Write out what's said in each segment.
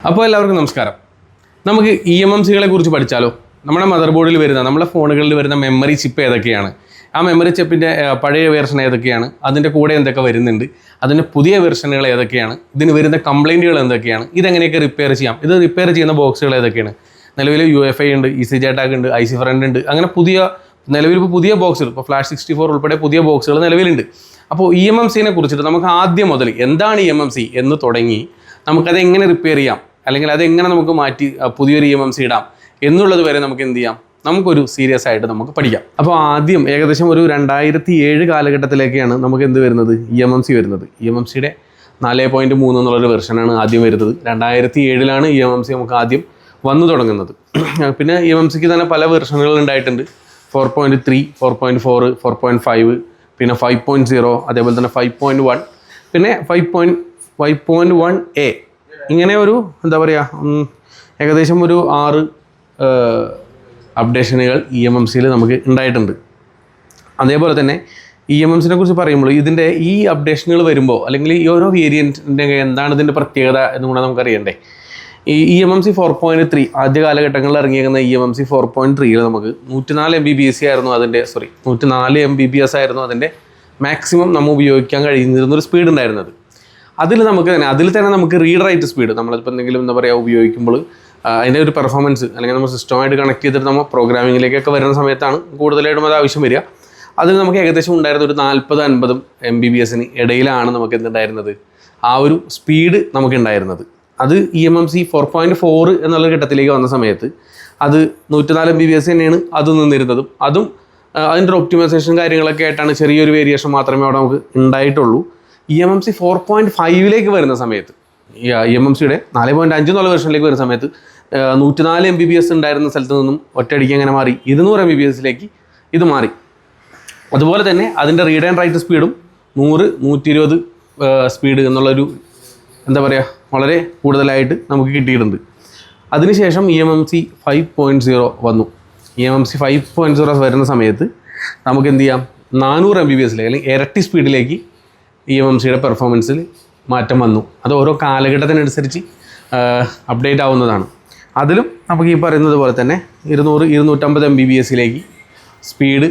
അപ്പോൾ എല്ലാവർക്കും നമസ്കാരം. നമുക്ക് EMMCകളെ കുറിച്ച് പഠിച്ചാലോ? നമ്മുടെ മദർ ബോർഡിൽ വരുന്ന, നമ്മുടെ ഫോണുകളിൽ വരുന്ന മെമ്മറി ചിപ്പ് ഏതൊക്കെയാണ്, ആ മെമ്മറി ചിപ്പിൻ്റെ പഴയ വേർഷൻ ഏതൊക്കെയാണ്, അതിൻ്റെ കൂടെ എന്തൊക്കെ വരുന്നുണ്ട്, അതിൻ്റെ പുതിയ വെർഷനുകൾ ഏതൊക്കെയാണ്, ഇതിന് വരുന്ന കംപ്ലൈൻറ്റുകൾ എന്തൊക്കെയാണ്, ഇതെങ്ങനെയൊക്കെ റിപ്പയർ ചെയ്യാം, ഇത് റിപ്പയർ ചെയ്യുന്ന ബോക്സുകൾ ഏതൊക്കെയാണ്, നിലവിൽ UFI ഉണ്ട്, EasyJet ഉണ്ട്, IC Friend ഉണ്ട്, അങ്ങനെ നിലവിൽ പുതിയ ബോക്സുകൾ, ഇപ്പോൾ Flash 64 ഉൾപ്പെടെ പുതിയ ബോക്സുകൾ നിലവിലുണ്ട്. അപ്പോൾ EMMCനെ കുറിച്ചിട്ട് നമുക്ക് ആദ്യം മുതൽ എന്താണ് EMMC എന്ന് തുടങ്ങി നമുക്കത് എങ്ങനെ റിപ്പയർ ചെയ്യാം, അല്ലെങ്കിൽ അതെങ്ങനെ നമുക്ക് മാറ്റി പുതിയൊരു EMMC ഇടാം എന്നുള്ളത് വരെ നമുക്ക് എന്ത് ചെയ്യാം, നമുക്കൊരു സീരിയസ് ആയിട്ട് നമുക്ക് പഠിക്കാം. അപ്പോൾ ആദ്യം ഏകദേശം ഒരു 2007 കാലഘട്ടത്തിലേക്കാണ് നമുക്ക് എന്ത് വരുന്നത്, EMMC വരുന്നത്. EMMCയുടെ 4.3 എന്നുള്ളൊരു വെർഷനാണ് ആദ്യം വരുന്നത്. 2007 EMMC നമുക്ക് ആദ്യം വന്നു തുടങ്ങുന്നത്. പിന്നെ EMMCക്ക് തന്നെ പല വെർഷനുകൾ ഉണ്ടായിട്ടുണ്ട്. 4.3, 4.4, 4.5, പിന്നെ 5.0, അതേപോലെ തന്നെ 5.1, പിന്നെ 5.1A. ഇങ്ങനെ ഒരു എന്താ പറയുക, ഏകദേശം ഒരു 6 അപ്ഡേഷനുകൾ EMMCയിൽ നമുക്ക് ഉണ്ടായിട്ടുണ്ട്. അതേപോലെ തന്നെ EMMCനെ കുറിച്ച് പറയുമ്പോൾ ഇതിൻ്റെ ഈ അപ്ഡേഷനുകൾ വരുമ്പോൾ, അല്ലെങ്കിൽ ഈ ഓരോ വേരിയൻറ്റിൻ്റെ എന്താണ് ഇതിൻ്റെ പ്രത്യേകത എന്നും കൂടെ നമുക്കറിയണ്ടേ. ഈ EMMC 4.3 ആദ്യ കാലഘട്ടങ്ങളിൽ ഇറങ്ങിയിരിക്കുന്ന EMMC 4.3 നമുക്ക് 104 MBPS ആയിരുന്നു അതിൻ്റെ 104 MBPS ആയിരുന്നു അതിൻ്റെ മാക്സിമം നമ്മൾ ഉപയോഗിക്കാൻ കഴിയുന്നൊരു സ്പീഡ് ഉണ്ടായിരുന്നത്. അതിൽ തന്നെ നമുക്ക് റീഡ് റൈറ്റ് സ്പീഡ്, നമ്മളിപ്പോൾ എന്തെങ്കിലും എന്താ പറയുക ഉപയോഗിക്കുമ്പോൾ അതിൻ്റെ ഒരു പെർഫോമൻസ്, അല്ലെങ്കിൽ നമ്മൾ സിസ്റ്റമായിട്ട് കണക്ട് ചെയ്തിട്ട് നമ്മൾ പ്രോഗ്രാമിങ്ങിലേക്കൊക്കെ വരുന്ന സമയത്താണ് കൂടുതലായിട്ടും അത് ആവശ്യം വരിക. അതിൽ നമുക്ക് ഏകദേശം ഉണ്ടായിരുന്ന ഒരു 40-50 MBPS ഇടയിലാണ് നമുക്ക് എന്തുണ്ടായിരുന്നത്, ആ ഒരു സ്പീഡ് നമുക്കുണ്ടായിരുന്നത്. അത് EMMC 4.4 എന്നുള്ള ഘട്ടത്തിലേക്ക് വന്ന സമയത്ത് അത് 104 MBPS തന്നെയാണ് അത് നിന്നിരുന്നതും. അതും അതിൻ്റെ ഒപ്റ്റിമൈസേഷൻ കാര്യങ്ങളൊക്കെ ആയിട്ടാണ് ചെറിയൊരു വേരിയേഷൻ മാത്രമേ അവിടെ നമുക്ക് ഉണ്ടായിട്ടുള്ളൂ. EMMC 4.5 വരുന്ന സമയത്ത്, EMMCയുടെ 4.5 എന്നുള്ള വെർഷനിലേക്ക് വരുന്ന സമയത്ത് 104 MBPS ഉണ്ടായിരുന്ന സ്ഥലത്ത് നിന്നും ഒറ്റയടിക്ക് എങ്ങനെ മാറി 200 MBPS ഇത് മാറി. അതുപോലെ തന്നെ അതിൻ്റെ റീഡ് ആൻഡ് റൈറ്റ് സ്പീഡും 100-120 സ്പീഡ് എന്നുള്ളൊരു എന്താ പറയുക വളരെ കൂടുതലായിട്ട് നമുക്ക് കിട്ടിയിട്ടുണ്ട്. അതിനുശേഷം EMMC 5.0 വന്നു. EMMC 5.0 വരുന്ന സമയത്ത് നമുക്ക് എന്ത് ചെയ്യാം, 400 MBPS അല്ലെങ്കിൽ ഇരട്ടി സ്പീഡിലേക്ക് EMMCയുടെ പെർഫോമൻസിൽ മാറ്റം വന്നു. അത് ഓരോ കാലഘട്ടത്തിനനുസരിച്ച് അപ്ഡേറ്റ് ആവുന്നതാണ്. അതിലും നമുക്ക് ഈ പറയുന്നത് പോലെ തന്നെ 200-250 MBPS സ്പീഡ്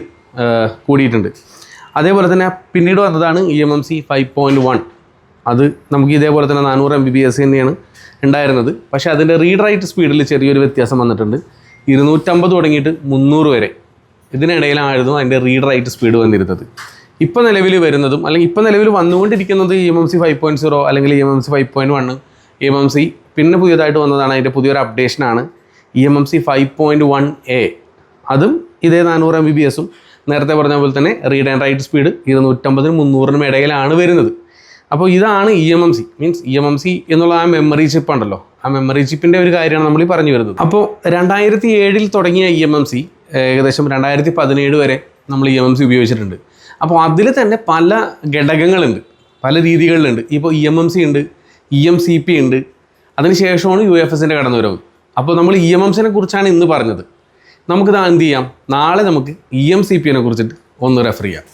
കൂടിയിട്ടുണ്ട്. അതേപോലെ തന്നെ പിന്നീട് വന്നതാണ് EMMC 5.1. അത് നമുക്ക് ഇതേപോലെ തന്നെ 400 MBPS തന്നെയാണ് ഉണ്ടായിരുന്നത്. പക്ഷേ അതിൻ്റെ റീഡ് റൈറ്റ് സ്പീഡിൽ ചെറിയൊരു വ്യത്യാസം വന്നിട്ടുണ്ട്. 250 തുടങ്ങിയിട്ട് 300 വരെ ഇതിനിടയിലായിരുന്നു അതിൻ്റെ റീഡ് റൈറ്റ് സ്പീഡ് വന്നിരുന്നത്. ഇപ്പോൾ നിലവിൽ വരുന്നതും, അല്ലെങ്കിൽ ഇപ്പോൾ നിലവിൽ വന്നുകൊണ്ടിരിക്കുന്നത് EMMC 5.0 അല്ലെങ്കിൽ EMMC 5.1. EMMC പിന്നെ പുതിയതായിട്ട് വന്നതാണ്, അതിൻ്റെ പുതിയൊരു അപ്ഡേഷനാണ് EMMC 5.1A. അതും ഇതേ 400 MBPS നേരത്തെ പറഞ്ഞ പോലെ തന്നെ റീഡ് ആൻഡ് റൈറ്റ് സ്പീഡ് 250-300 ഇടയിലാണ് വരുന്നത്. അപ്പോൾ ഇതാണ് EMMC. EMMC എന്നുള്ള ആ മെമ്മറി ചിപ്പ് ഉണ്ടല്ലോ, ആ മെമ്മറി ചിപ്പിൻ്റെ ഒരു കാര്യമാണ് നമ്മൾ ഈ പറഞ്ഞു വരുന്നത്. അപ്പോൾ 2007 തുടങ്ങിയ EMMC ഏകദേശം 2017 വരെ നമ്മൾ EMMC ഉപയോഗിച്ചിട്ടുണ്ട്. അപ്പോൾ അതിൽ തന്നെ പല ഘടകങ്ങളുണ്ട്, പല രീതികളിലുണ്ട്. ഇപ്പോൾ EMMC ഉണ്ട്, EMCP ഉണ്ട്, അതിനുശേഷമാണ് UFSൻ്റെ കടന്നുവരവ്. അപ്പോൾ നമ്മൾ EMMCനെ കുറിച്ചാണ് ഇന്ന് പറഞ്ഞത്. നമുക്കിത് എന്ത് ചെയ്യാം, നാളെ നമുക്ക് EMCPനെ കുറിച്ചിട്ട് ഒന്ന് റെഫർ ചെയ്യാം.